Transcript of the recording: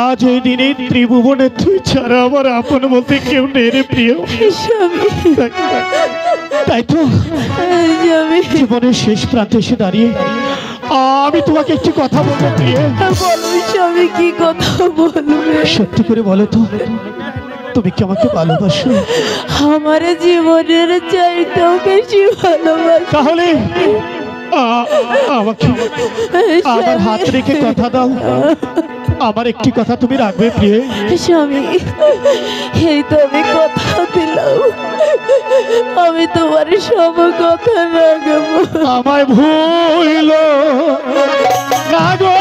আজ এই দিনে ত্রিভুবনে তুই ছাড়া আমার আপন বলতে কেউ নেই রে প্রিয়। তাই তো জীবনের শেষ প্রান্তে এসে দাঁড়িয়ে আমি তোমাকে একটি কথা বলবো প্রিয়। বলো স্বামী, কি কথা বলবে? সত্যি করে বলো তো, তুমি কি আমাকে ভালোবাসো? আমার জীবনের চাইতেও বেশি ভালোবাসি। তাহলে আমাকে আমার হাত রেখে কথা দাও। আমার একটি কথা তুমি রাখবে প্রিয়। স্বামী, এই তো আমি কথা দিলাম, আমি তোমার সব কথা রাখবো। আমায় ভুলো না গো।